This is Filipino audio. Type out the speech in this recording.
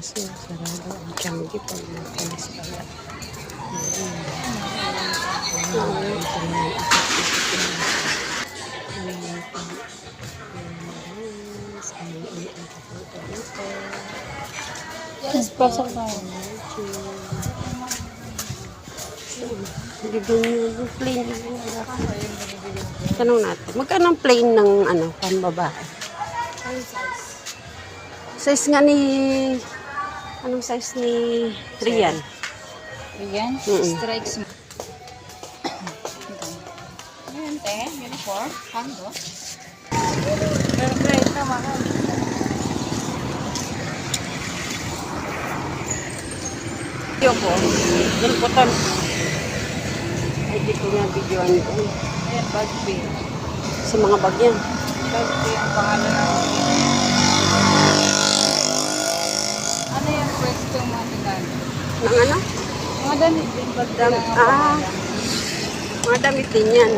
kaso sarado ang Changi pag nagkalas kaya. Yes, pasok tayo. Bibigyan yung plain. Tanong natin. Magkano ang plain ng pambabae? Size nga ni... Anong size ni Rian? Ayan, strikes mo. Ayan, te. Uniform. Hando. Pero great naman. Video ko. Dulputan. Ay, di ko nga videoan ko. Ayan, Bagby. Sa mga bagyan. Bagby ang pangalan ng... Ano yung pwesto mga tindahan? Nang ano? Mga damit din. Bagby lang ang pangalan. Mga damit din yan.